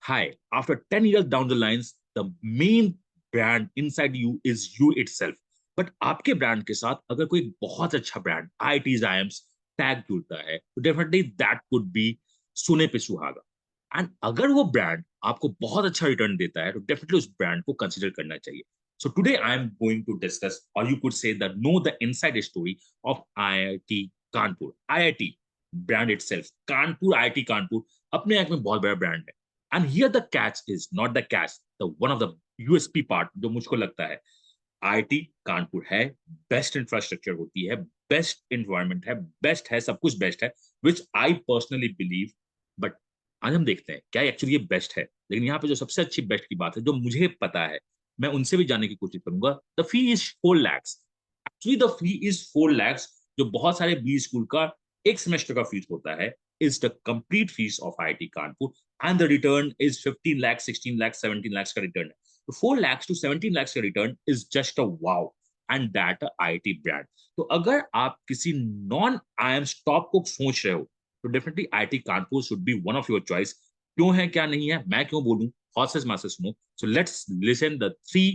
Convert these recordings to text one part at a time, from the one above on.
Hi, after 10 years down the lines, the main brand inside you is you itself. But आपके brand के साथ अगर कोई बहुत अच्छा ब्रांड IITs IIMs टैग जुड़ता है तो डेफिनेटली दैट कुड बी सुने पे सुहागा एंड अगर वो ब्रांड आपको बहुत अच्छा रिटर्न देता है तो डेफिनेटली उस ब्रांड को कंसिडर करना चाहिए so today I am going to discuss or you could say the no the inside story of IIT Kanpur IIT brand itself Kanpur IIT Kanpur अपने आप में बहुत बड़ा ब्रांड है and here the catch is not the catch the one of the USP part जो मुझको लगता है IIT कानपुर है बेस्ट इंफ्रास्ट्रक्चर होती है बेस्ट इन्वायरमेंट है बेस्ट है सब कुछ बेस्ट है विच आई पर्सनली बिलीव बट आज हम देखते हैं क्या एक्चुअली ये बेस्ट है लेकिन यहाँ पे जो सबसे अच्छी बेस्ट की बात है जो मुझे पता है मैं उनसे भी जानने की कोशिश करूंगा the fee is 4 lakhs actually the fee is 4 lakhs जो बहुत सारे बी स्कूल का एक सेमेस्टर का फीस होता है is the complete fees of IIT Kanpur and the return is 15 lakhs 16 lakhs 17 lakhs का रिटर्न है तो 4 lakhs to 17 lakhs का return is just a wow and that IIT brand तो अगर आप किसी नॉन IIM स्टॉप को सोच रहे हो तो definitely IIT Kanpur should be one of your choice क्यों है क्या नहीं है मैं क्यों बोलूं हॉर्सेस मासेस सुनो so let's listen the three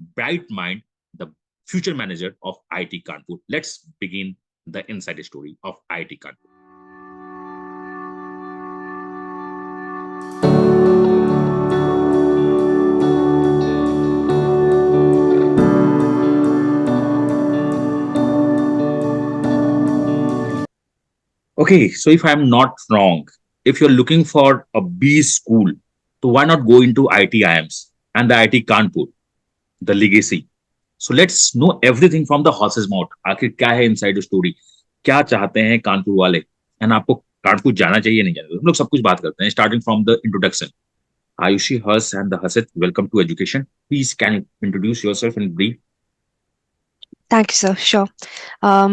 bright mind the future manager of IIT Kanpur. Let's begin the inside story of IIT Kanpur. Okay, so if I'm not wrong, if you're looking for a B school, so why not go into IIT IIMs and the IIT Kanpur, the legacy? So let's know everything from the horse's mouth. आखिर क्या है inside story क्या चाहते हैं कानपुर वाले and आपको कानपुर जाना चाहिए नहीं जाना हम लोग सब कुछ बात करते हैं starting from the introduction Ayushi, Hers, and the Hasit, welcome to education. Please, can you introduce yourself in brief? Thank you, sir. Sure.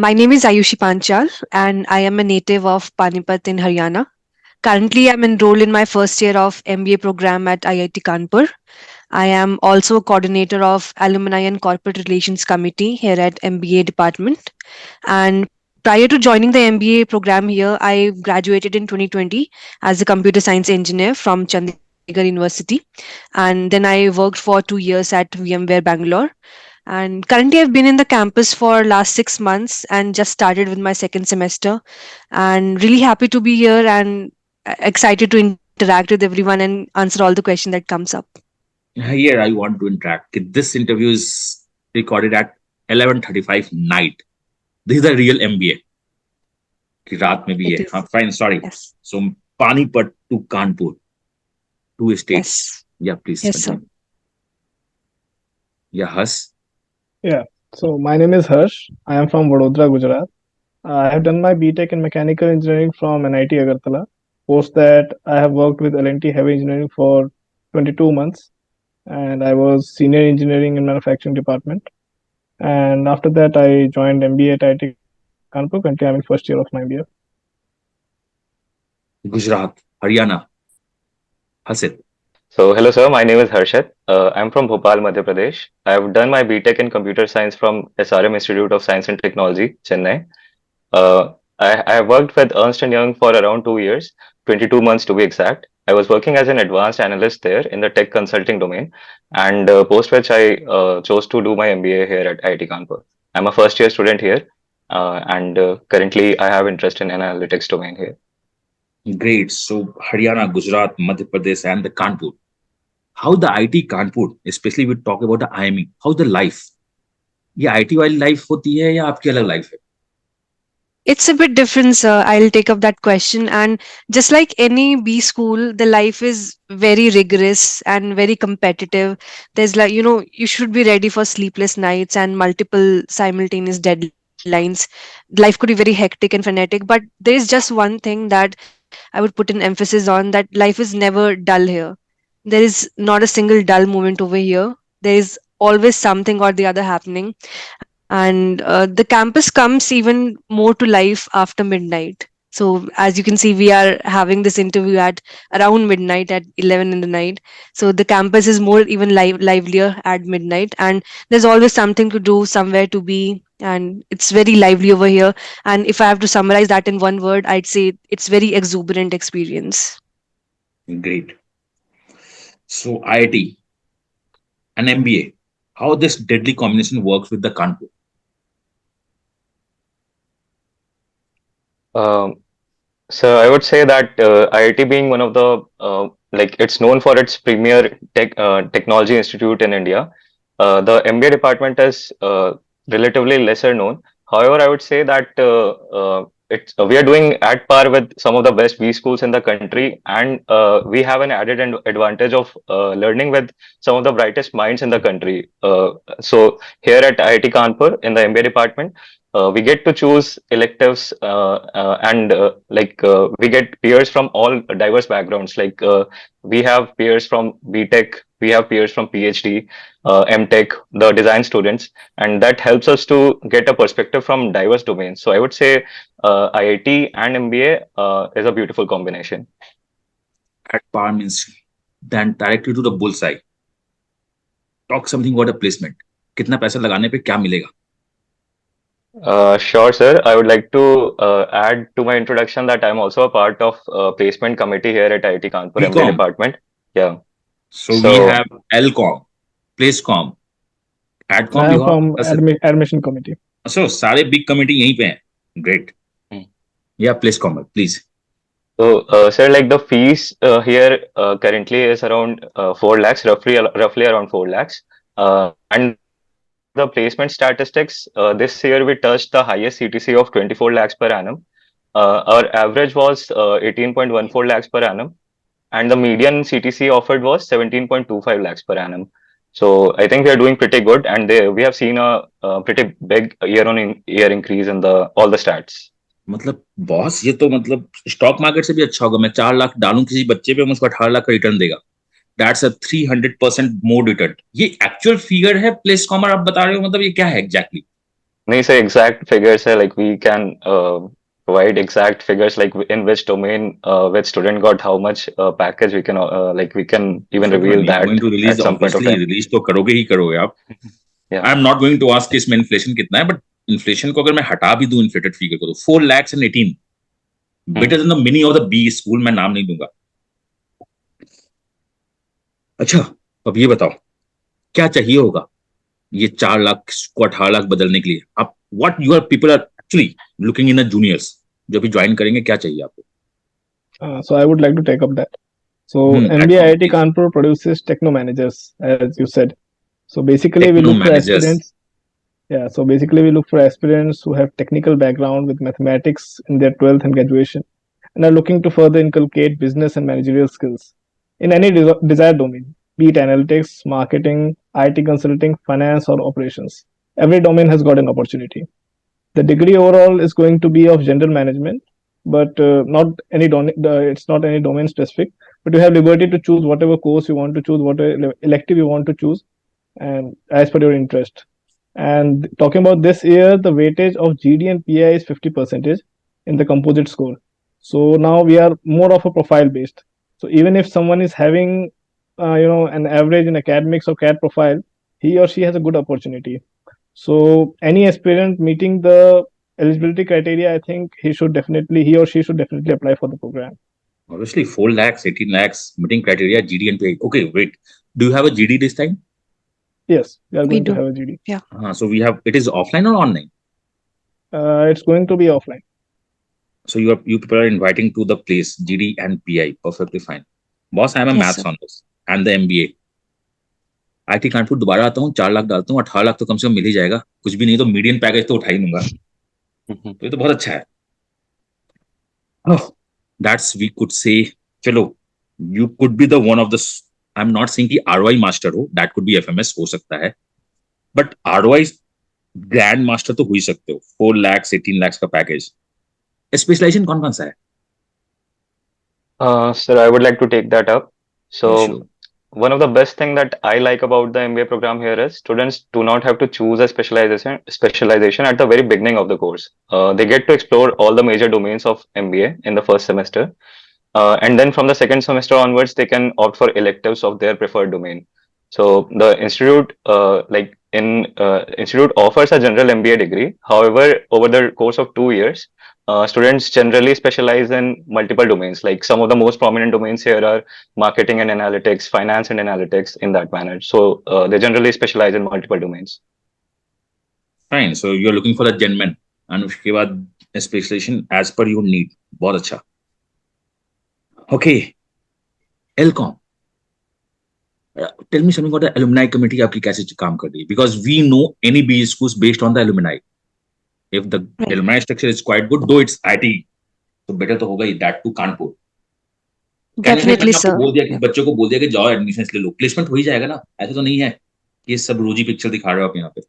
My name is Ayushi Panchal, and I am a native of Panipat in Haryana. Currently, I'm enrolled in my first year of MBA program at IIT Kanpur. I am also a coordinator of Alumni and Corporate Relations Committee here at MBA department. And prior to joining the MBA program here, I graduated in 2020 as a computer science engineer from Chandigarh University. And then I worked for 2 years at VMware Bangalore. And currently, I've been in the campus for last 6 months and just started with my second semester. And really happy to be here and excited to interact with everyone and answer all the questions that comes up. Here, I want to interact. This interview is recorded at 11:35 night. This is a real MBA. कि रात में भी है हाँ fine sorry so Panipat to Kanpur two states. Yeah, please. Yes, sir. Yeah, Hers. Yeah. So my name is Harsh. I am from Vadodara, Gujarat. I have done my BTech in Mechanical Engineering from NIT Agartala. Post that, I have worked with L&T Heavy Engineering for 22 months, and I was Senior Engineering and Manufacturing Department. And after that, I joined MBA at IIT Kanpur. Currently, I'm in first year of my MBA. Gujarat, Haryana. Hasit. So, hello, sir. My name is Harshit. I'm from Bhopal, Madhya Pradesh. I have done my BTech in Computer Science from SRM Institute of Science and Technology, Chennai. I have worked with Ernst & Young for around 2 years, 22 months to be exact. I was working as an advanced analyst there in the tech consulting domain, and post which I chose to do my MBA here at IIT Kanpur. I'm a first year student here, and currently I have interest in analytics domain here. Great. So Haryana, Gujarat, Madhya Pradesh, and the Kanpur. How the IIT Kanpur, especially we talk about the IME, how's the life? ये IIT वाली life होती है या आपकी अलग life है? It's a bit different, sir. I'll take up that question. And just like any B school, the life is very rigorous and very competitive. There's like, you should be ready for sleepless nights and multiple simultaneous deadlines. Life could be very hectic and frenetic, but there is just one thing that I would put an emphasis on, that life is never dull here. There is not a single dull moment over here. There is always something or the other happening. And the campus comes even more to life after midnight. So as you can see, we are having this interview at around midnight at 11 in the night. So the campus is more even livelier at midnight, and there's always something to do, somewhere to be, and it's very lively over here. And if I have to summarize that in one word, I'd say it's very exuberant experience. Great. So IIT and MBA, how this deadly combination works with the Kanpur. Um, So I would say that IIT being one of the like it's known for its premier technology institute in India. The MBA department is relatively lesser known. However, I would say that it's we are doing at par with some of the best B schools in the country, and we have an added advantage of learning with some of the brightest minds in the country. So here at IIT Kanpur in the MBA department, we get to choose electives and we get peers from all diverse backgrounds. We have peers from BTech, we have peers from PhD, MTech, the design students, and that helps us to get a perspective from diverse domains. So I would say IIT and MBA is a beautiful combination. At par means then directly to the bullseye. Talk something about a placement. कितना पैसा लगाने पे क्या मिलेगा? Sure, sir. I would like to add to my introduction that I'm also a part of placement committee here at IIT Kanpur MBA BCom. department. Yeah. So we So have LCom, PlaceCom, AdCom I भी am होगा from plus. admission committee. So सारे big committee यहीं पे हैं. Great. Hmm. Yeah, PlaceCom, please. sir, like the fees here currently is around 4 lakhs, roughly around 4 lakhs. And the placement statistics, this year we touched the highest CTC of 24 lakhs per annum. Our average was 18.14 lakhs per annum, and the median CTC offered was 17.25 lakhs per annum. So I think we are doing pretty good, and we have seen a pretty big year-on-year increase in the all the stats. मतलब boss ये तो मतलब stock market से भी अच्छा होगा. मैं 4 लाख डालूं किसी बच्चे पे, मुझको 18 लाख का रिटर्न देगा. That's a 300% more return. ये एक्चुअल फिगर है प्लेस कॉमर आप बता रहे हो, मतलब ये क्या है एग्जैक्टली? नहीं सर, exact figures है, like we can provide exact figures like in which domain which student got how much package we can like we can even reveal that going to release, at some point of obviously time. Release तो करोगे ही करोगे आप. Yeah. I am not going to ask कि इसमें inflation कितना है, but inflation को अगर मैं हटा भी दूं इन्फ्लेटेड फिगर को, तो 4 lakhs and 18 better than the many of the B school. मैं नाम नहीं दूंगा. अच्छा, अब ये बताओ क्या चाहिए होगा ये 4 लाख को 18 लाख बदलने के लिए? आप what your people are actually looking in the juniors जो भी ज्वाइन करेंगे, क्या चाहिए आपको? So I would like to take up that. So MBA Adcom, IIT please. Kanpur produces techno managers, as you said. So basically, we Techno look for managers. aspirants. Yeah. So basically, we look for aspirants who have technical background with mathematics in their 12th and graduation, and are looking to further inculcate business and managerial skills in any desired domain, be it analytics, marketing, IT consulting, finance, or operations. Every domain has got an opportunity. The degree overall is going to be of general management, but not any it's not any domain specific. But you have liberty to choose whatever course you want to choose, whatever elective you want to choose, and as per your interest. And talking about this year, the weightage of GD and PI is 50% in the composite score. So now we are more of a profile based. So even if someone is having, an average in academics or CAT profile, he or she has a good opportunity. So any aspirant meeting the eligibility criteria, I think he or she should definitely apply for the program. Obviously 4 lakhs, 18 lakhs meeting criteria, GD and PI. Okay, wait. Do you have a GD this time? Yes, we are We going to do. have a GD. Yeah. So we have, it is offline or online? It's going to be offline. So you people are inviting to the place GD and PI. Perfectly fine. Boss, I am a Yes, maths sir. honors and the MBA. IIT Kanpur दोबारा आता हूँ, 4 लाख डालता हूँ, 18 लाख तो कम से कम मिल ही जाएगा. कुछ भी नहीं तो मीडियन पैकेज तो उठा ही लूंगा. तो ये तो बहुत अच्छा है. That's we could say. चलो, you could be the one of the. I'm not saying कि ROI master हो, that could be FMS हो सकता है, but ROI ग्रैंड मास्टर तो हो ही सकते हो. 4 lakhs 18 lakhs का पैकेज. स्पेशलाइजेशन कौन कौन सा है? Sir, I would like to take that up. So Yeah, sure. one of the best thing that I like about the MBA program here is students do not have to choose a specialization at the very beginning of the course. They get to explore all the major domains of MBA in the first semester. And then from the second semester onwards, they can opt for electives of their preferred domain. So the institute, institute offers a general MBA degree. However, over the course of 2 years, students generally specialize in multiple domains. Like some of the most prominent domains here are marketing and analytics, finance and analytics, in that manner. So they generally specialize in multiple domains. Fine. So you're looking for a gentleman, and उसके बाद specialization as per your need. बहुत अच्छा. Okay. Elcom. Tell me something about the alumni committee. आपकी कैसे काम कर रही है? Because we know any B schools based on the alumni. If the Right. alumni structure is quite good, though it's IT, तो better तो होगा ही. That to Kanpur. Definitely, आपको sir. बोल दिया कि Yeah. बच्चों को बोल दिया कि जाओ एडमिशन ले लो, प्लेसमेंट हो ही जाएगा ना. ऐसा तो नहीं है ये सब रोजी पिक्चर दिखा रहे हो आप यहाँ पे.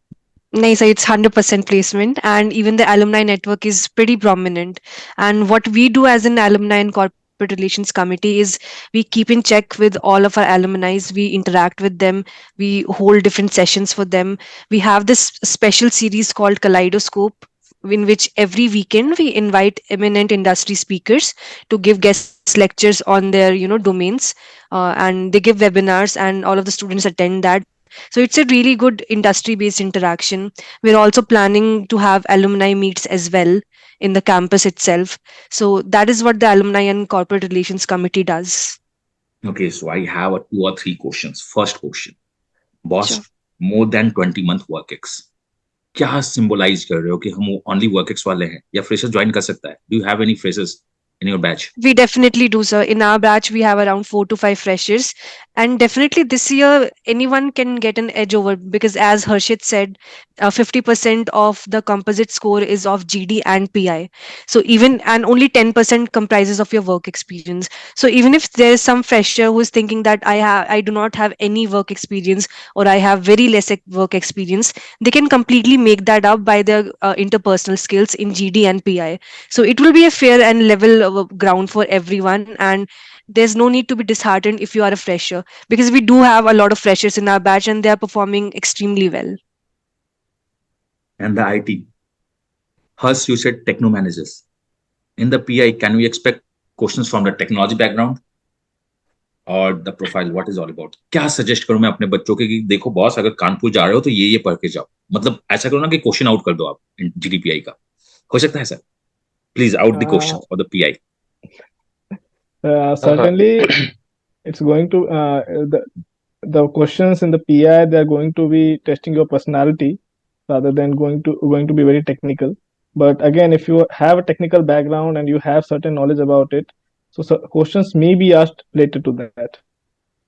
No, sir, it's 100% placement, and even the alumni network is pretty prominent. And what we do as an alumni and corporate relations committee is we keep in check with all of our alumni. We interact with them. We hold different sessions for them. We have this special series called Kaleidoscope, in which every weekend we invite eminent industry speakers to give guest lectures on their domains, and they give webinars, and all of the students attend that. So it's a really good industry based interaction. We're also planning to have alumni meets as well in the campus itself. So that is what the Alumni and Corporate Relations Committee does. Okay, so I have a 2 or 3 questions. First question, boss, Sure. more than 20-month work ex. क्या symbolize कर रहे हो कि हम only work ex वाले हैं या fresher join कर सकता है? Do you have any freshers in your batch? We definitely do, sir. In our batch, we have around 4 to 5 freshers. And definitely this year, anyone can get an edge over, because, as Harshit said, 50% of the composite score is of GD and PI. So even, and only 10% comprises of your work experience. So even if there is some fresher who is thinking that I do not have any work experience, or I have very less work experience, they can completely make that up by their interpersonal skills in GD and PI. So it will be a fair and level ground for everyone, and there's no need to be disheartened if you are a fresher, because we do have a lot of freshers in our batch and they are performing extremely well. And the IT. Hers, you said techno managers. In the PI, can we expect questions from the technology background or the profile? What is all about? क्या suggest करूं मैं अपने बच्चों के कि देखो boss, अगर कानपुर जा रहे हो तो ये पढ़ के जाओ. मतलब ऐसा करो ना कि क्वेश्चन आउट कर दो आप जीडीपीआई का. हो सकता है sir? Please out the question for the pi. Certainly, it's going to the questions in the PI, they are going to be testing your personality rather than going to be very technical. But again, if you have a technical background and you have certain knowledge about it, so questions may be asked related to that.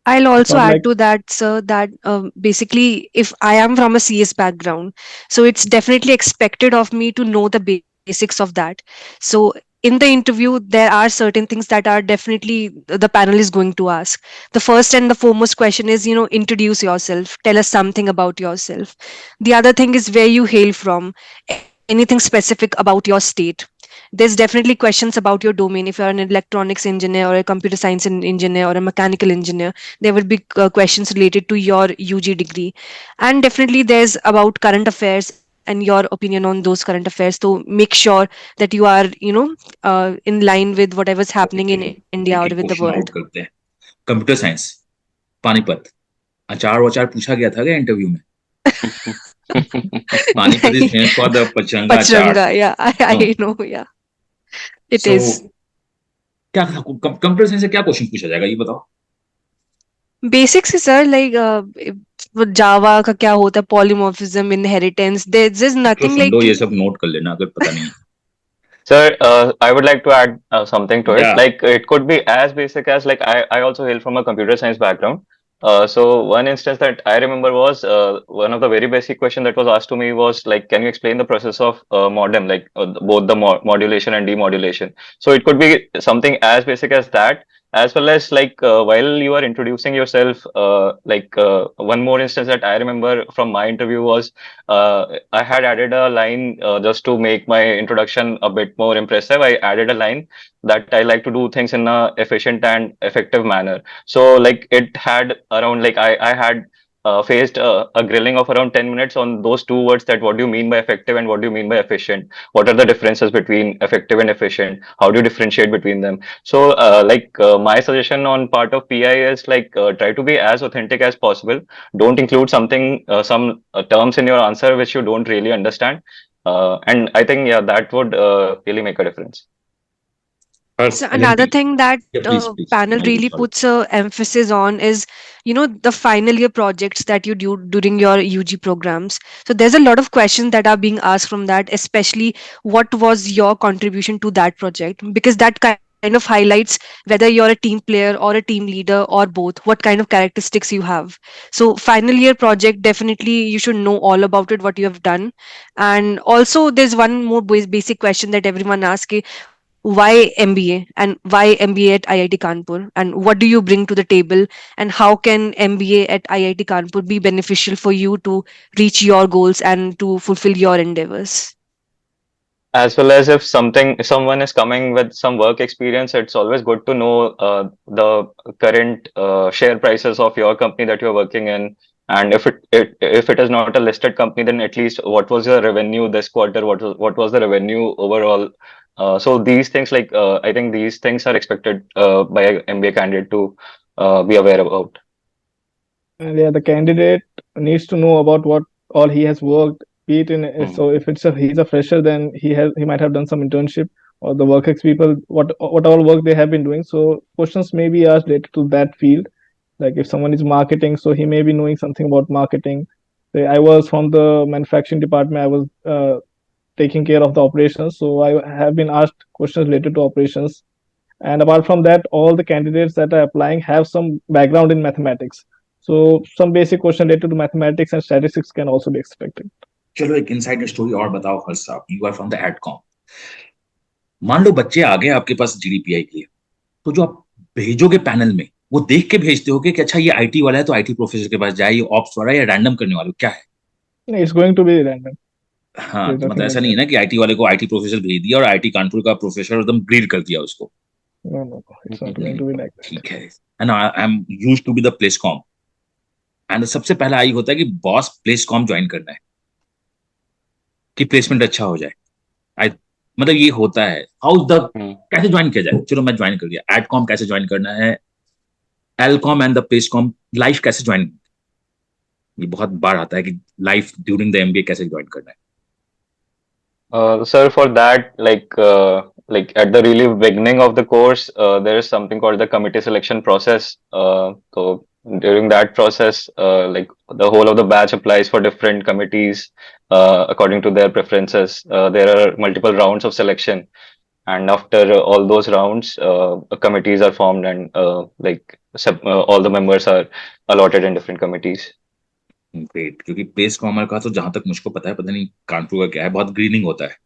I'll It's also not add like to that, sir, that basically, if I am from a CS background, so it's definitely expected of me to know the basics of that. So in the interview, there are certain things that are definitely the panel is going to ask. The first and the foremost question is, introduce yourself, tell us something about yourself. The other thing is where you hail from, anything specific about your state. There's definitely questions about your domain. If you're an electronics engineer or a computer science engineer or a mechanical engineer, there will be questions related to your UG degree. And definitely there's about current affairs and your opinion on those current affairs, to make sure that you are in line with whatever's okay happening in ठीक है, India or एक with एक the question world. Out करते हैं. Computer science, Panipat, अचार वचार पूछा गया था क्या इंटरव्यू में? Panipat is famous for the Pachranga achar. Pachranga, yeah, no. I know, yeah, it so is. क्या कंप्यूटर साइंस से क्या क्वेश्चन पूछा जाएगा ये बताओ. बेसिक्स है सर, लाइक जावा का क्या होता है, पॉलीमॉर्फिज्म, इनहेरिटेंस, देयर इज चलो नथिंग सुन लो, लाइक. ये सब नोट कर लेना अगर पता नहीं है. Sir, I would like to add something to it. या Like it could be as basic as like I also hail from a computer science background. So one instance that I remember was one of the very basic question that was asked to me was like, can you explain the process of modem, like both the modulation and demodulation? So it could be something as basic as that, as well as like while you are introducing yourself, one more instance that I remember from my interview was I had added a line just to make my introduction a bit more impressive. I added a line that I like to do things in a efficient and effective manner. So like it had around like I had faced a grilling of around 10 minutes on those two words, that what do you mean by effective and what do you mean by efficient? What are the differences between effective and efficient? How do you differentiate between them? So my suggestion on part of PI is like try to be as authentic as possible. Don't include some terms in your answer which you don't really understand. And I think, yeah, that would really make a difference. So another LNT. thing that Yeah, please. panel Maybe, really sorry. puts a emphasis on is, the final year projects that you do during your UG programs. So there's a lot of questions that are being asked from that, especially what was your contribution to that project? Because that kind of highlights whether you're a team player or a team leader or both, what kind of characteristics you have. So final year project, definitely you should know all about it, what you have done. And also there's one more basic question that everyone asks: why MBA and why MBA at IIT Kanpur, and what do you bring to the table, and how can MBA at IIT Kanpur be beneficial for you to reach your goals and to fulfill your endeavors? As well as if someone is coming with some work experience, it's always good to know the current share prices of your company that you're working in. And if it is not a listed company, then at least what was your revenue this quarter? What was the revenue overall? So these things, like, I think these things are expected by a MBA candidate to be aware about. And yeah, the candidate needs to know about what all he has worked, be it in, Mm. so if he's a fresher, then he might have done some internship, or the workex people, what all work they have been doing. So questions may be asked related to that field. Like if someone is marketing, so he may be knowing something about marketing. Say I was from the manufacturing department, I was taking care of the operations, so I have been asked questions related to operations. And apart from that, all the candidates that are applying have some background in mathematics, so some basic question related to mathematics and statistics can also be expected. चलो एक inside story और बताओ हर्ष साहब, you are from the एडकॉम। मान लो बच्चे आ गए आपके पास GDPI के लिए, तो जो आप भेजोगे पैनल में, वो देख के भेजते हो कि अच्छा ये आईटी वाला है तो आईटी प्रोफेसर के पास जाए, ये ऑप्स वाला है या रैंडम करने वाले हो, क्या है? It's going to be random. हाँ, तो मतलब ऐसा नहीं है ना कि आईटी वाले को आईटी प्रोफेसर भेज दिया और आईटी कानपुर का प्रोफेसर एकदम ग्रीड कर दिया उसको। No, no, no. It's not going to be like that. ठीक है। And I am used to be the placecom, and सबसे पहला आई होता है कि बॉस प्लेसकॉम ज्वाइन करना है कि प्लेसमेंट अच्छा हो जाए। आई मतलब ये होता है हाउ द कैसे ज्वाइन किया जाए। चलो मैं ज्वाइन कर दिया, एडकॉम कैसे ज्वाइन करना है, एलकॉम एंड द प्लेसकॉम लाइफ कैसे ज्वाइन, ये बहुत बार आता है कि लाइफ ड्यूरिंग द एमबीए कैसे ज्वाइन करना है। Sir, for that, like at the really beginning of the course, there is something called the committee selection process. So during that process, like the whole of the batch applies for different committees according to their preferences. There are multiple rounds of selection, and after all those rounds, committees are formed, and all the members are allotted in different committees. Great, क्योंकि place comma का तो जहां तक मुझको पता है, पता नहीं कानपुर का क्या है, बहुत ग्रीनिंग होता है।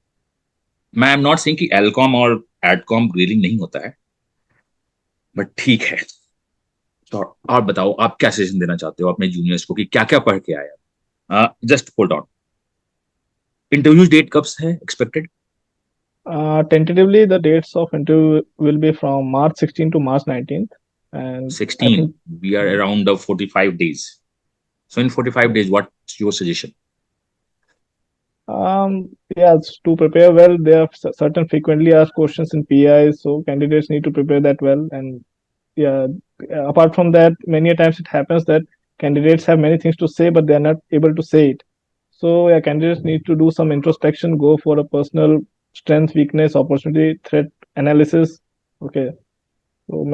मैं आई एम नॉट सेइंग कि एलकॉम और एडकॉम ग्रीनिंग नहीं होता है, बट ठीक है। तो और बताओ आप क्या सजेशन देना चाहते हो अपने जूनियर्स को कि क्या क्या पढ़ के आया? Just hold on, interview date कब है expected? Tentatively, the dates of interview will be from March 16 to March 19th. And I 16, think we are around the 45 days. So in 45 days, what's your suggestion? yeah, to prepare well, there are certain frequently asked questions in PI, so candidates need to prepare that well. And yeah, apart from that, many a times it happens that candidates have many things to say, but they are not able to say it. So yeah, candidates need to do some introspection, go for a personal strength, weakness, opportunity, threat analysis. Okay, so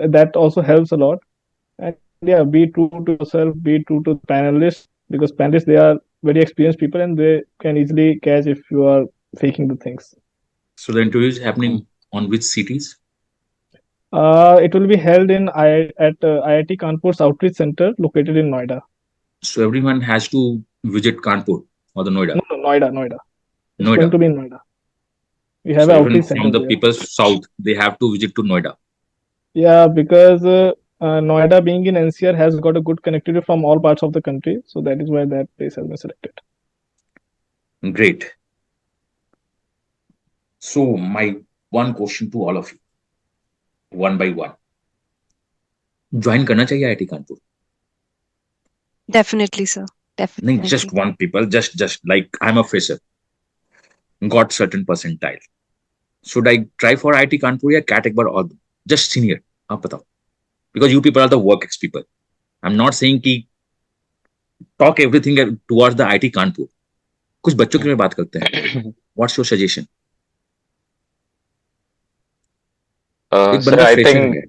that also helps a lot. And yeah, be true to yourself, be true to the panelists, because panelists, they are very experienced people and they can easily catch if you are faking the things. So the interview is happening on which cities? It will be held in at IIT Kanpur's outreach center located in Noida. So everyone has to visit Kanpur or the Noida? No, Noida. It's Noida. going to be in Noida. We have So an even outreach from center the there. people south, they have to visit to Noida. Yeah, because Noida being in NCR has got a good connectivity from all parts of the country. So that is why that place has been selected. Great. So my one question to all of you, one by one. Join करना चाहिए IT Kanpur? Definitely, sir. नहीं, Definitely. just one people, just like I'm a fresher, got certain percentile. Should I try for IIT Kanpur या CAT एक बार और just senior? आप बताओ, because you people are the work ex people. I'm not saying कि talk everything towards the IIT Kanpur. कुछ बच्चों की में बात करते हैं, व्हाट्स योर सजेशन? एक सर बंदा फ्रेशर है,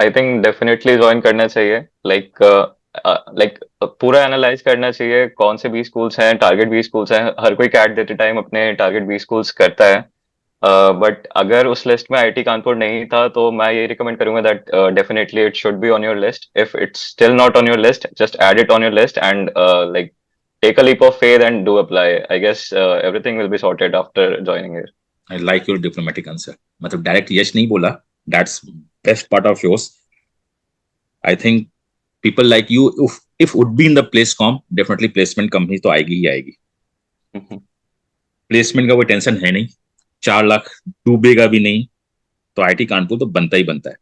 आई थिंक डेफिनेटली ज्वाइन करना चाहिए, लाइक लाइक पूरा एनालाइज करना चाहिए कौन से बी स्कूल्स हैं, टारगेट बी स्कूल्स हैं। हर कोई कैट देते टाइम अपने टारगेट बी स्कूल्स करता है, बट अगर उस लिस्ट में आईआईटी कानपुर नहीं था तो मैं ये रिकमेंड करूंगा that definitely it should be on your list. If it's still not on your list, just add it on your list and like take a leap of faith and do apply. I guess everything will be sorted after joining here. I like your diplomatic answer, मतलब direct yes नहीं बोला, that's best part of yours. I think people like you if would be in the place com, definitely placement company तो आएगी ही आएगी, placement का कोई tension है नहीं, 4 लाख डूबेगा भी नहीं, तो आईआईटी कानपुर तो बनता ही बनता है।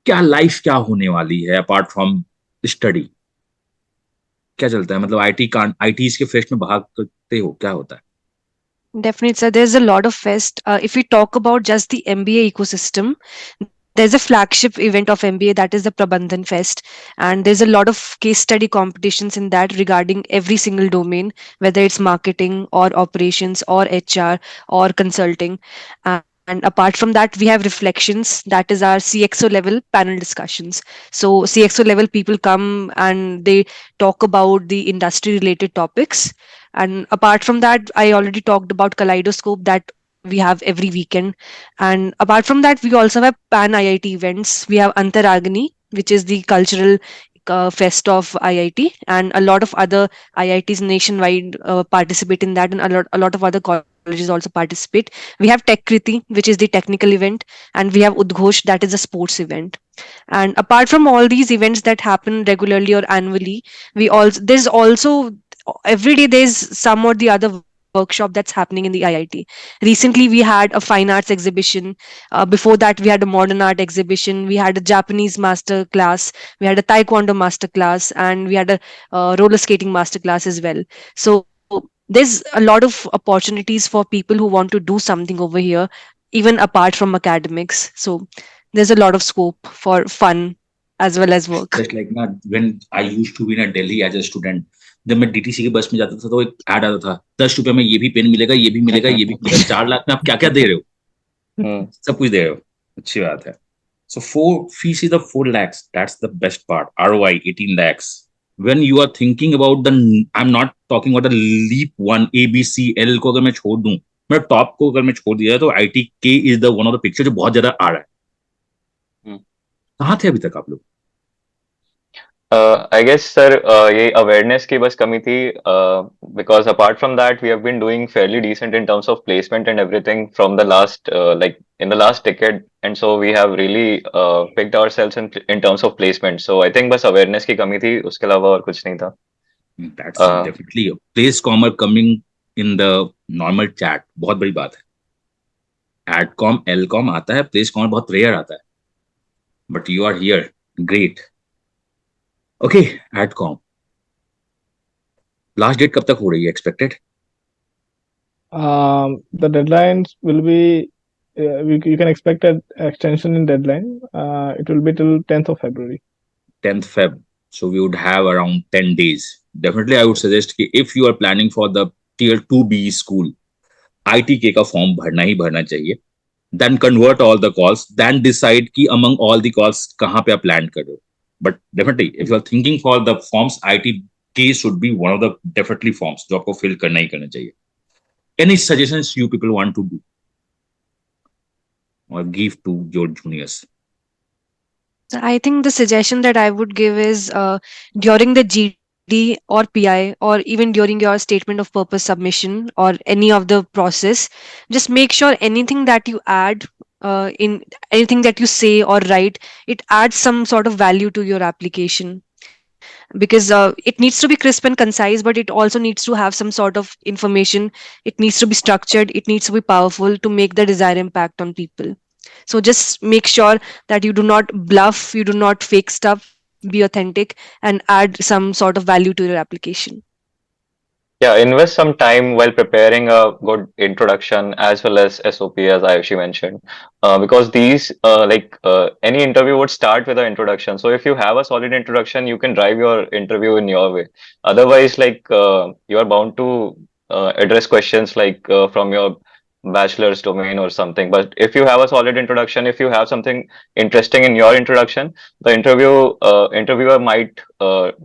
क्या लाइफ क्या होने वाली है अपार्ट फ्रॉम स्टडी, क्या चलता है, मतलब आईटी के फेस्ट में भाग करते हो, क्या होता है? Definitely, sir. There's a lot of fest. If we talk about just the MBA ecosystem, there's a flagship event of MBA, that is the Prabandhan Fest, and there's a lot of case study competitions in that regarding every single domain, whether it's marketing or operations or HR or consulting. And apart from that, we have reflections. That is our CXO level panel discussions. So CXO level people come and they talk about the industry related topics. And apart from that, I already talked about Kaleidoscope that we have every weekend. And apart from that, we also have Pan IIT events. We have Antaragni, which is the cultural fest of IIT, and a lot of other IITs nationwide participate in that, and a lot of other colleges also participate. We have Tech Kriti, which is the technical event, and we have Udghosh, that is a sports event. And apart from all these events that happen regularly or annually, we also there's also every day there's some or the other workshop that's happening in the IIT. Recently, we had a fine arts exhibition. Before that, we had a modern art exhibition. We had a Japanese master class. We had a Taekwondo master class, and we had a roller skating master class as well. So there's a lot of opportunities for people who want to do something over here, even apart from academics. So there's a lot of scope for fun as well as work. Just like ना, when I used to be in Delhi as a student, जब मैं DTC की बस में जाता था तो एक ऐड आता था, 10 रुपए में ये भी पेन मिलेगा, ये भी मिलेगा, ये भी मिलेगा, 4 लाख में आप क्या क्या दे रहे हो, Hmm. सब कुछ दे रहे हो, अच्छी बात है। So 4 fees is the 4 lakhs. That's the best part. ROI 18 lakhs. When you are thinking about the, I'm not talking about the leap one A B C L को अगर मैं छोड़ दूं, मैं टॉप को अगर मैं छोड़ दिया तो IT के is the one of the picture जो बहुत ज्यादा आ रहा है। Hmm. कहाँ थे अभी तक आप लोग? I guess sir, ये awareness की बस कमी थी, because apart from that we have been doing fairly decent in terms of placement and everything from the last like in the last decade, and so we have really picked ourselves in terms of placement. So I think बस awareness की कमी थी, उसके अलावा और कुछ नहीं था. That's definitely a place comma coming in the normal chat, बहुत बड़ी बात है। एडकॉम एलकॉम आता है, प्लेस कॉमर बहुत रेयर आता है, but you are here, great. Okay, adcom last date कब तक हो रही है expected? The deadlines will be, you can expect an extension in deadline. It will be till 10th of February. 10th Feb, so we would have around 10 days. Definitely I would suggest कि if you are planning for the tier 2B school, ITK का form भरना ही भरना चाहिए, then convert all the calls, then decide कि among all the calls कहाँ पे आप land कर रहे हो। But definitely if you are thinking for the forms, ITK should be one of the definitely forms जो आपको fill करना ही करना चाहिए। Any suggestions you people want to do or give to your juniors? I think the suggestion that I would give is during the GD or PI, or even during your statement of purpose submission or any of the process, just make sure anything that you add in anything that you say or write, it adds some sort of value to your application, because it needs to be crisp and concise, but it also needs to have some sort of information. It needs to be structured, it needs to be powerful to make the desired impact on people. So just make sure that you do not bluff, you do not fake stuff, be authentic, and add some sort of value to your application. Yeah, invest some time while preparing a good introduction as well as SOP, as Ayushi mentioned, because these, any interview would start with an introduction. So if you have a solid introduction, you can drive your interview in your way. Otherwise, you are bound to address questions from your bachelor's domain or something. But if you have a solid introduction, if you have something interesting in your introduction, the interviewer might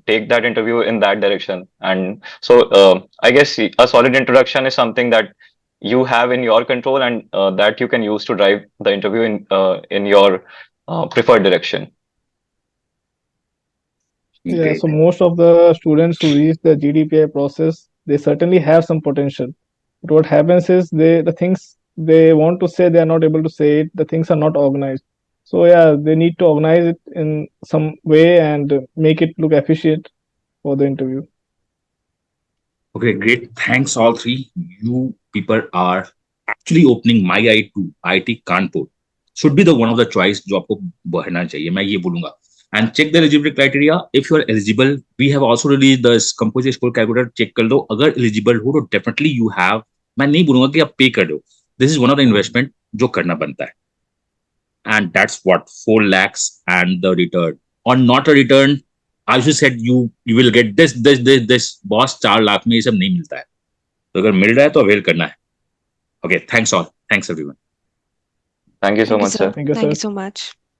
take that interview in that direction. And so I guess a solid introduction is something that you have in your control, and that you can use to drive the interview in your preferred direction. Yeah, Great. so most of the students who reach the GDPI process, they certainly have some potential. But what happens is the things they want to say, they are not able to say it. The things are not organized. So yeah, they need to organize it in some way and make it look efficient for the interview. Okay, great. Thanks, all three. You people are actually opening my eye to IIT Kanpur. Should be the one of the choice जो आपको बढ़ना चाहिए मैं ये बोलूंगा. And check the eligibility criteria. If you are eligible, we have also released the composite score calculator. Check कर दो. अगर eligible हो तो definitely you have. मैं नहीं बोलूंगा कि आप pay कर दो. This is one of the investment जो करना बनता है. And that's what 4 lakhs and the return or not a return. As you said, you will get this boss 4 lakh में ये सब नहीं मिलता है. तो अगर मिल रहा है तो अवेल करना है. Okay, thanks all. Thanks everyone. Thank you so Thank you, much, sir. sir. Thank you, Thank sir. you so much.